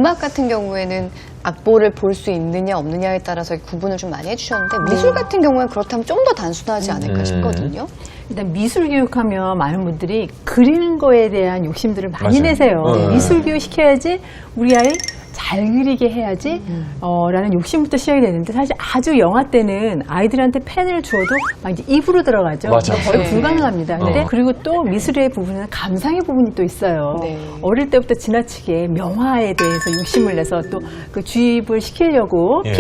음악 같은 경우에는 악보를 볼 수 있느냐 없느냐에 따라서 구분을 좀 많이 해주셨는데 미술 같은 경우에는 그렇다면 좀 더 단순하지 않을까 싶거든요. 일단 미술 교육하면 많은 분들이 그리는 거에 대한 욕심들을 많이 맞아요. 내세요. 네. 미술 교육 시켜야지 우리 아이 잘 그리게 해야지 라는 욕심부터 시작이 되는데 사실 아주 영화 때는 아이들한테 펜을 주어도 막 이제 입으로 들어가죠. 맞아. 거의 네. 불가능합니다. 근데 그리고 또 미술의 부분은 감상의 부분이 또 있어요. 네. 어릴 때부터 지나치게 명화에 대해서 욕심을 내서 또 그 주입을 시키려고 예.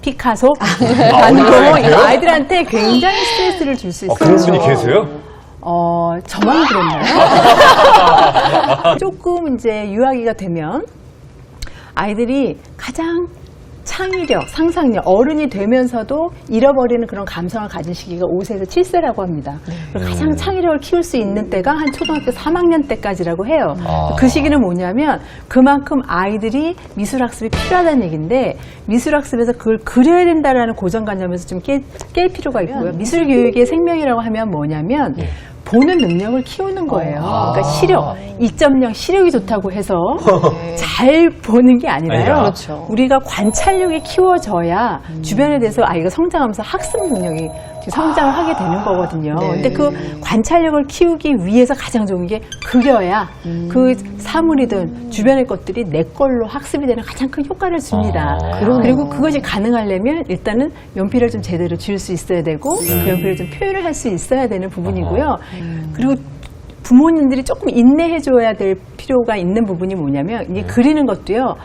피카소 어릴 만들고 때부터요? 이거 아이들한테 굉장히 스트레스를 줄 수 있어요. 그런 분이 계세요? 저만 그랬나요? 조금 이제 유아기가 되면 아이들이 가장 창의력, 상상력, 어른이 되면서도 잃어버리는 그런 감성을 가진 시기가 5세에서 7세라고 합니다. 그리고 가장 창의력을 키울 수 있는 때가 한 초등학교 3학년 때까지라고 해요. 그 시기는 뭐냐면 그만큼 아이들이 미술학습이 필요하다는 얘기인데 미술학습에서 그걸 그려야 된다라는 고정관념에서 좀 깰 필요가 있고요. 미술교육의 생명이라고 하면 뭐냐면 보는 능력을 키우는 거예요. 그러니까 시력, 2.0 시력이 좋다고 해서 잘 보는 게 아니라요. 그렇죠. 우리가 관찰력이 키워져야 주변에 대해서 아이가 성장하면서 학습 능력이 성장을 하게 되는 거거든요. 네. 근데 그 관찰력을 키우기 위해서 가장 좋은 게 그려야 그 사물이든 주변의 것들이 내 걸로 학습이 되는 가장 큰 효과를 줍니다. 그리고 그것이 가능하려면 일단은 연필을 좀 제대로 쥘 수 있어야 되고 그 연필을 좀 표현을 할 수 있어야 되는 부분이고요. 그리고 부모님들이 조금 인내해줘야 될 필요가 있는 부분이 뭐냐면 이게 그리는 것도요.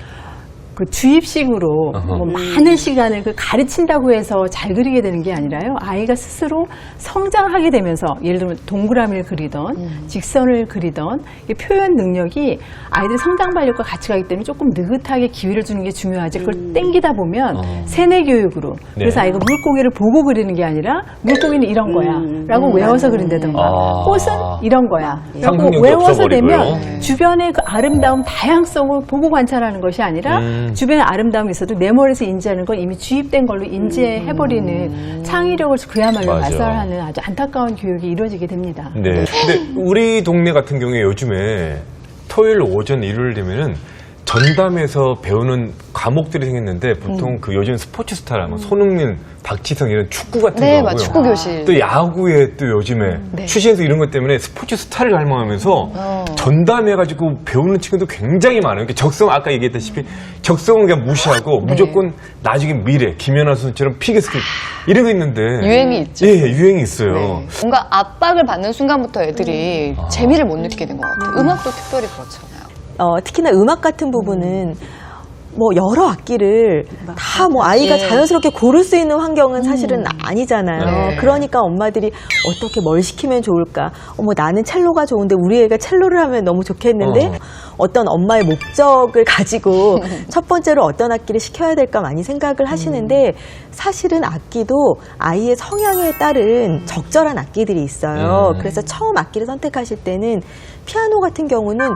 그 주입식으로 뭐 많은 시간을 그 가르친다고 해서 잘 그리게 되는 게 아니라요. 아이가 스스로 성장하게 되면서 예를 들면 동그라미를 그리던 직선을 그리던 이 표현 능력이 아이들 성장 발육과 같이 가기 때문에 조금 느긋하게 기회를 주는 게 중요하지. 그걸 땡기다 보면 세뇌 교육으로 그래서 아이가 물고기를 보고 그리는 게 아니라 물고기는 이런 거야 라고 외워서 그린다던가 꽃은 이런 거야 라고 상상력도 외워서 없어버리고요. 되면 주변의 그 아름다움 다양성을 보고 관찰하는 것이 아니라 주변에 아름다움이 있어도 내 머리에서 인지하는 건 이미 주입된 걸로 인지해버리는 창의력을 그야말로 맞아. 말살하는 아주 안타까운 교육이 이루어지게 됩니다. 네. 근데 우리 동네 같은 경우에 요즘에 토요일 오전 일요일 되면은 전담에서 배우는 과목들이 생겼는데 보통 그 요즘 스포츠 스타라 뭐 손흥민, 박지성 이런 축구 같은 네, 거 맞 하고요. 축구 교실. 또 야구에 또 요즘에 추신수 이런 것 때문에 스포츠 스타를 갈망하면서 전담해가지고 배우는 친구도 굉장히 많아요. 그러니까 적성 아까 얘기했다시피 적성은 그냥 무시하고 무조건 나중에 미래 김연아 선수처럼 피겨스케이트 이런 거 있는데 유행이 있죠. 예, 유행이 있어요. 네. 뭔가 압박을 받는 순간부터 애들이 재미를 못 느끼는 것 같아요. 음악도 특별히 그렇잖아요. 특히나 음악 같은 부분은 뭐 여러 악기를 다 뭐 아이가 자연스럽게 고를 수 있는 환경은 사실은 아니잖아요. 네. 그러니까 엄마들이 어떻게 뭘 시키면 좋을까? 나는 첼로가 좋은데 우리 애가 첼로를 하면 너무 좋겠는데 어떤 엄마의 목적을 가지고 첫 번째로 어떤 악기를 시켜야 될까 많이 생각을 하시는데 사실은 악기도 아이의 성향에 따른 적절한 악기들이 있어요. 그래서 처음 악기를 선택하실 때는 피아노 같은 경우는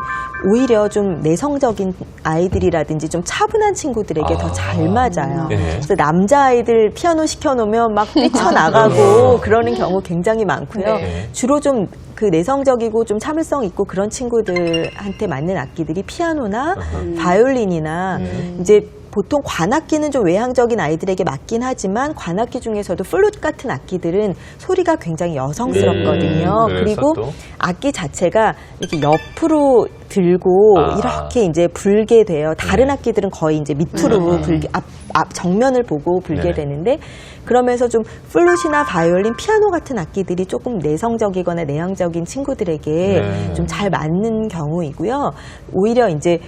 오히려 좀 내성적인 아이들이라든지 좀 차분한 친구들에게 더 잘 맞아요. 예. 그래서 남자아이들 피아노 시켜놓으면 막 뛰쳐나가고 그러는 경우 굉장히 많고요. 네. 주로 좀 그 내성적이고 좀 참을성 있고 그런 친구들한테 맞는 악기들이 피아노나 바이올린이나 이제 보통 관악기는 좀 외향적인 아이들에게 맞긴 하지만 관악기 중에서도 플룻 같은 악기들은 소리가 굉장히 여성스럽거든요. 그래서 그리고 또? 악기 자체가 이렇게 옆으로 들고 이렇게 이제 불게 돼요. 다른 악기들은 거의 이제 밑으로 불게, 앞 정면을 보고 불게 네. 되는데 그러면서 좀 플룻이나 바이올린, 피아노 같은 악기들이 조금 내성적이거나 내향적인 친구들에게 좀 잘 맞는 경우이고요. 오히려 이제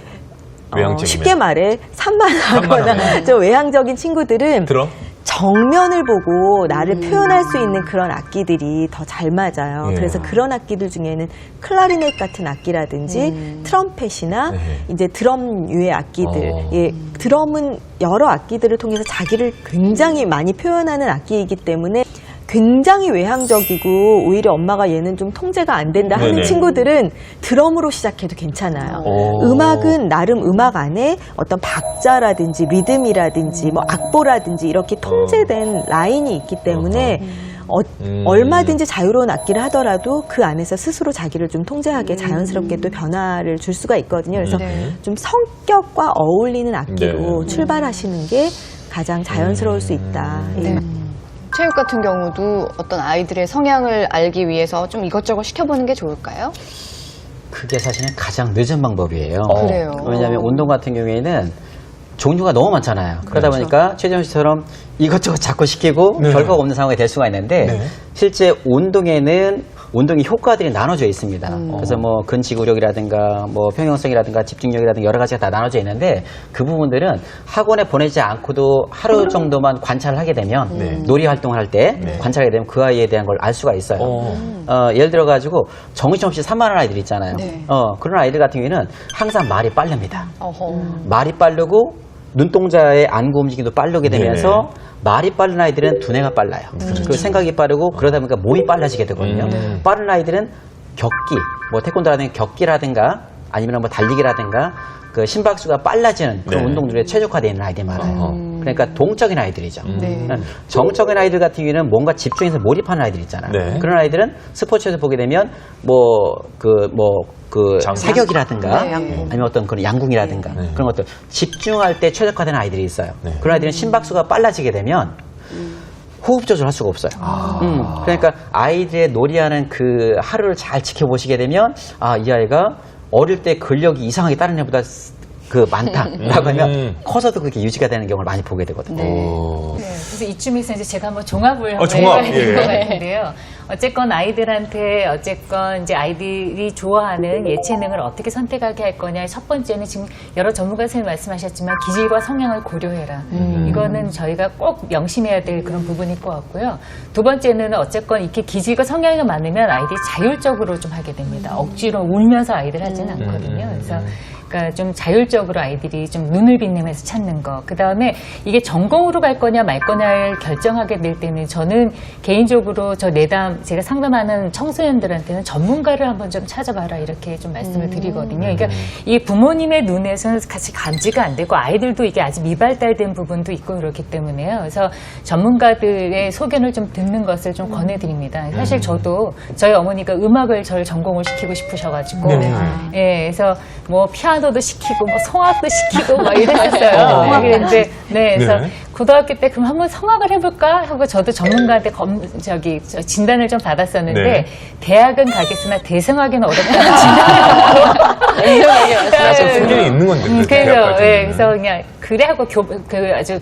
외향적이면. 쉽게 말해 산만하거나 산만하면. 좀 외향적인 친구들은 들어? 정면을 보고 나를 표현할 수 있는 그런 악기들이 더 잘 맞아요. 예. 그래서 그런 악기들 중에는 클라리넷 같은 악기라든지 트럼펫이나 이제 드럼류의 악기들. 예, 드럼은 여러 악기들을 통해서 자기를 굉장히 많이 표현하는 악기이기 때문에 굉장히 외향적이고 오히려 엄마가 얘는 좀 통제가 안 된다 하는 네네. 친구들은 드럼으로 시작해도 괜찮아요. 오. 음악은 나름 음악 안에 어떤 박자라든지 리듬이라든지 뭐 악보라든지 이렇게 통제된 라인이 있기 때문에 얼마든지 자유로운 악기를 하더라도 그 안에서 스스로 자기를 좀 통제하게 자연스럽게 또 변화를 줄 수가 있거든요. 그래서 좀 성격과 어울리는 악기로 출발하시는 게 가장 자연스러울 수 있다. 예. 체육 같은 경우도 어떤 아이들의 성향을 알기 위해서 좀 이것저것 시켜보는 게 좋을까요? 그게 사실은 가장 늦은 방법이에요. 그래요. 왜냐하면 운동 같은 경우에는 종류가 너무 많잖아요. 그러다 보니까 최재훈 씨처럼 이것저것 자꾸 시키고 네. 결과가 없는 상황이 될 수가 있는데 네. 실제 운동에는 운동의 효과들이 나눠져 있습니다. 그래서 뭐 근지구력이라든가 뭐 평형성이라든가 집중력이라든가 여러 가지가 다 나눠져 있는데 그 부분들은 학원에 보내지 않고도 하루 정도만 관찰을 하게 되면 놀이 활동을 할 때 관찰하게 되면 그 아이에 대한 걸 알 수가 있어요. 예를 들어 가지고 정신없이 산만한 아이들 있잖아요. 네. 그런 아이들 같은 경우에는 항상 말이 빠릅니다. 어허. 말이 빠르고 눈동자의 안구 움직임도 빠르게 되면서 말이 빠른 아이들은 두뇌가 빨라요. 그 생각이 빠르고 그러다 보니까 몸이 빨라지게 되거든요. 빠른 아이들은 격기, 뭐 태권도라든가 격기라든가 아니면 뭐 달리기라든가 그 심박수가 빨라지는 그런 운동들에 최적화되어 있는 아이들이 많아요. 그러니까 동적인 아이들이죠. 정적인 아이들 같은 경우에는 뭔가 집중해서 몰입하는 아이들 있잖아요. 네. 그런 아이들은 스포츠에서 보게 되면 사격이라든가 네, 양궁. 아니면 어떤 그런 양궁이라든가 그런 것들 집중할 때 최적화된 아이들이 있어요. 그런 아이들은 심박수가 빨라지게 되면 호흡 조절할 수가 없어요. 그러니까 아이들의 놀이하는 그 하루를 잘 지켜보시게 되면 이 아이가 어릴 때 근력이 이상하게 다른 애보다 많다라고 하면 커서도 그렇게 유지가 되는 경우를 많이 보게 되거든요. 그래서 이쯤에서 이제 제가 한번 종합을 한번 종합, 해봐야 될 예. 것 같은데요. 어쨌건 아이들한테 이제 아이들이 좋아하는 예체능을 어떻게 선택하게 할 거냐. 첫 번째는 지금 여러 전문가 선생님 말씀하셨지만 기질과 성향을 고려해라. 이거는 저희가 꼭 명심해야 될 그런 부분일 것 같고요. 두 번째는 어쨌건 이렇게 기질과 성향이 많으면 아이들이 자율적으로 좀 하게 됩니다. 억지로 울면서 아이들 하지는 않거든요. 그래서 그러니까 좀 자율적으로 아이들이 좀 눈을 빛내면서 찾는 거. 그 다음에 이게 전공으로 갈 거냐 말 거냐를 결정하게 될 때는 저는 개인적으로 저 내담 제가 상담하는 청소년들한테는 전문가를 한번 좀 찾아봐라 이렇게 좀 말씀을 드리거든요. 그러니까 이 부모님의 눈에서는 같이 감지가 안 되고 아이들도 이게 아직 미발달된 부분도 있고 그렇기 때문에요. 그래서 전문가들의 소견을 좀 듣는 것을 좀 권해드립니다. 사실 저도 저희 어머니가 음악을 저를 전공을 시키고 싶으셔가지고 예, 그래서 뭐 피아노도 시키고 뭐 성악도 시키고 막 이랬었어요. 그랬는데 그래서 고등학교 때 그럼 한번 성악을 해볼까 하고 저도 전문가한테 진단을 좀 받았었는데 대학은 가겠으나 대성악에는 어렵다는 진단을 받고 소견이 있는 건데. 그래서 그래서 그냥 그래 하고 아주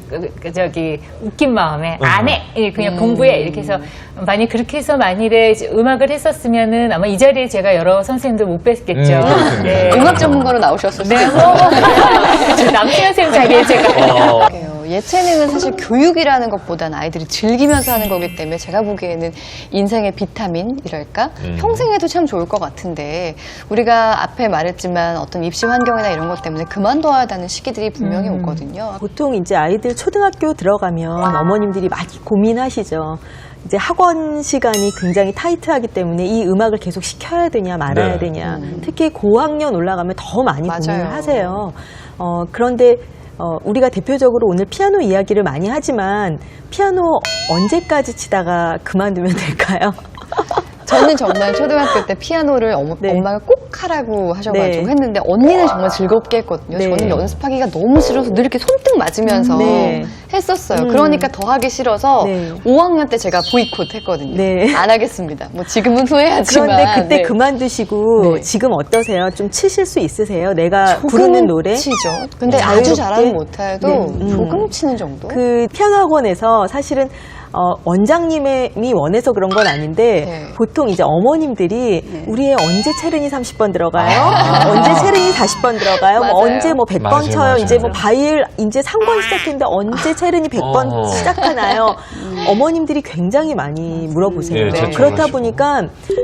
웃긴 마음에 안 해 그냥 공부해 이렇게 해서 만약 그렇게 해서 만일에 음악을 했었으면은 아마 이 자리에 제가 여러 선생님들 못 뵀겠죠. 네. 음악 전문가로 나오셨을 네, 때. 남수현 선생님 자리에 제가. 예체능은 사실 교육이라는 것보다는 아이들이 즐기면서 하는 거기 때문에 제가 보기에는 인생의 비타민이랄까? 평생 해도 참 좋을 것 같은데 우리가 앞에 말했지만 어떤 입시 환경이나 이런 것 때문에 그만둬야 하는 시기들이 분명히 오거든요. 보통 이제 아이들 초등학교 들어가면 어머님들이 많이 고민하시죠. 이제 학원 시간이 굉장히 타이트하기 때문에 이 음악을 계속 시켜야 되냐 말아야 되냐. 특히 고학년 올라가면 더 많이 고민을 맞아요. 하세요. 그런데 우리가 대표적으로 오늘 피아노 이야기를 많이 하지만 피아노 언제까지 치다가 그만두면 될까요? 저는 정말 초등학교 때 피아노를 엄마가 꼭 하라고 하셔가지고 네. 했는데 언니는 정말 즐겁게 했거든요. 네. 저는 연습하기가 너무 싫어서 늘 이렇게 손등 맞으면서 네. 했었어요. 그러니까 더 하기 싫어서 네. 5학년 때 제가 보이콧 했거든요. 네. 안 하겠습니다. 뭐 지금은 후회하지만. 그런데 그때 네. 그만두시고 네. 지금 어떠세요? 좀 치실 수 있으세요? 내가 조금은 부르는 노래? 치죠. 근데 자유롭게? 아주 잘하는 못해도 네. 조금 치는 정도? 그 피아노 학원에서 사실은 원장님이 원해서 그런 건 아닌데 네. 보통 이제 어머님들이 우리 애 언제 체르니 30번 들어가요? 언제 체르니 40번 들어가요? 뭐 맞아요. 언제 뭐 100번 맞아요, 쳐요? 맞아요. 이제 뭐 바이엘 이제 3권 시작했는데 언제 체르니 100번 시작하나요? 어머님들이 굉장히 많이 물어보세요. 네, 그렇죠, 그렇다 그렇죠. 보니까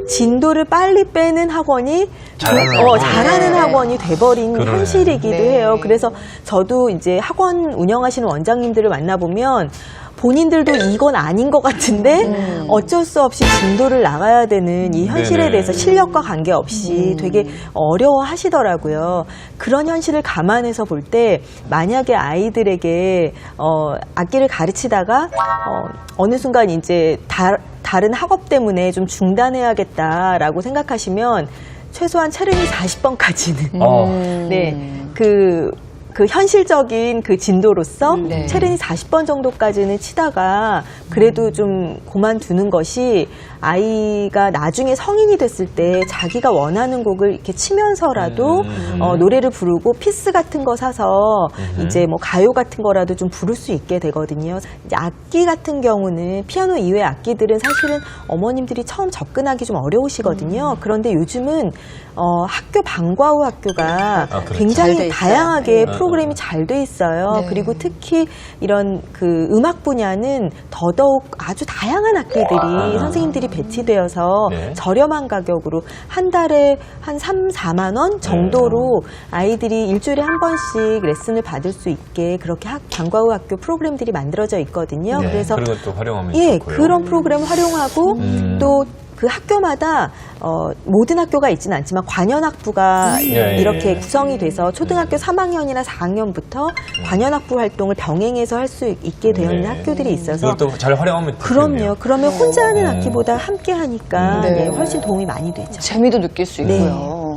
진도를 빨리 빼는 학원이 잘하는 학원이 돼버린 그러네. 현실이기도 네. 해요. 그래서 저도 이제 학원 운영하시는 원장님들을 만나보면 본인들도 이건 아닌 것 같은데 어쩔 수 없이 진도를 나가야 되는 이 현실에 네네. 대해서 실력과 관계없이 되게 어려워하시더라고요. 그런 현실을 감안해서 볼 때 만약에 아이들에게 악기를 가르치다가 어느 순간 이제 다른 학업 때문에 좀 중단해야겠다라고 생각하시면 최소한 체르니 40번까지는 네, 그 현실적인 그 진도로서 네. 체르니 40번 정도까지는 치다가 그래도 좀 그만두는 것이 아이가 나중에 성인이 됐을 때 자기가 원하는 곡을 이렇게 치면서라도 노래를 부르고 피스 같은 거 사서 이제 뭐 가요 같은 거라도 좀 부를 수 있게 되거든요. 이제 악기 같은 경우는 피아노 이외의 악기들은 사실은 어머님들이 처음 접근하기 좀 어려우시거든요. 그런데 요즘은 학교 방과 후 학교가 그렇죠. 잘 굉장히 돼 있어요. 다양하게 프로그램이 잘 돼 있어요. 네. 그리고 특히 이런 그 음악 분야는 더더욱 아주 다양한 악기들이 선생님들이 배치되어서 네. 저렴한 가격으로 한 달에 한 3, 4만 원 정도로 아이들이 일주일에 한 번씩 레슨을 받을 수 있게 그렇게 방과 후 학교 프로그램들이 만들어져 있거든요. 네, 그래서 그런 것도 활용하면 예, 좋고요. 그런 프로그램을 활용하고 또 그 학교마다 모든 학교가 있지는 않지만 관현악부가 예, 이렇게 예. 구성이 돼서 초등학교 3학년이나 4학년부터 관현악부 활동을 병행해서 할 수 있게 되어 있는 네. 학교들이 있어서 그것도 잘 활용하면 그럼요. 좋겠네요. 그러면 혼자 하는 악기보다 함께 하니까 네. 예, 훨씬 도움이 많이 되죠. 재미도 느낄 수 있고요. 네.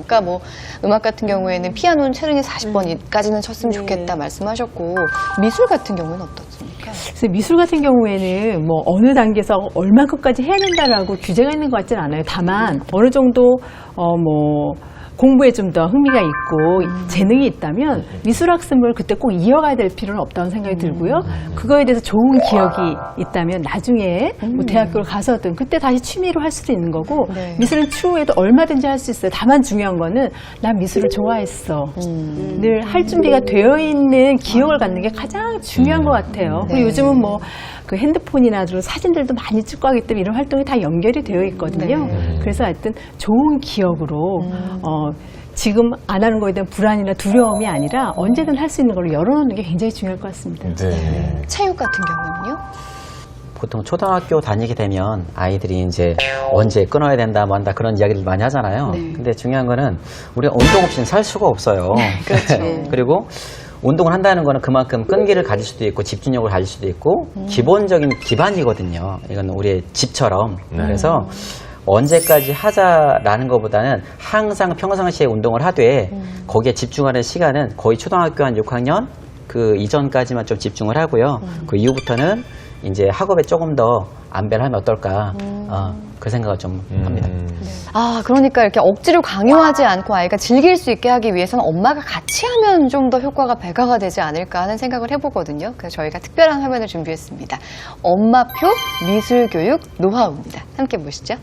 그러니까 뭐 음악 같은 경우에는 피아노는 체르니 40번까지는 쳤으면 네. 좋겠다 말씀하셨고 미술 같은 경우는 어떻습니까? 그래서 미술 같은 경우에는 뭐 어느 단계에서 얼만큼까지 해야 된다라고 규제가 있는 것 같지는 않아요. 다만 어느 정도 뭐 공부에 좀 더 흥미가 있고 재능이 있다면 미술학습을 그때 꼭 이어가야 될 필요는 없다는 생각이 들고요. 그거에 대해서 좋은 기억이 있다면 나중에 뭐 대학교를 가서든 그때 다시 취미로 할 수도 있는 거고 네. 미술은 추후에도 얼마든지 할 수 있어요. 다만 중요한 거는 난 미술을 좋아했어. 늘 할 준비가 되어 있는 기억을 갖는 게 가장 중요한 것 같아요. 네. 그리고 요즘은 뭐 그 핸드폰이나 사진들도 많이 찍고 하기 때문에 이런 활동이 다 연결이 되어 있거든요. 네. 그래서 하여튼 좋은 기억으로 지금 안 하는 거에 대한 불안이나 두려움이 아니라 언제든 할 수 있는 걸로 열어놓는 게 굉장히 중요할 것 같습니다. 네. 체육 같은 경우는요? 보통 초등학교 다니게 되면 아이들이 이제 언제 끊어야 된다, 뭐 한다 그런 이야기를 많이 하잖아요. 근데 중요한 거는 우리가 운동 없이는 살 수가 없어요. 그렇죠. 그리고 운동을 한다는 거는 그만큼 끈기를 가질 수도 있고 집중력을 가질 수도 있고 기본적인 기반이거든요. 이건 우리의 집처럼. 그래서 언제까지 하자라는 것보다는 항상 평상시에 운동을 하되 거기에 집중하는 시간은 거의 초등학교 한 6학년 그 이전까지만 좀 집중을 하고요. 그 이후부터는 이제 학업에 조금 더 안배를 하면 어떨까 그 생각을 좀 합니다. 아, 그러니까 이렇게 억지로 강요하지 않고 아이가 즐길 수 있게 하기 위해서는 엄마가 같이 하면 좀 더 효과가 배가가 되지 않을까 하는 생각을 해보거든요. 그래서 저희가 특별한 화면을 준비했습니다. 엄마표 미술교육 노하우입니다. 함께 보시죠.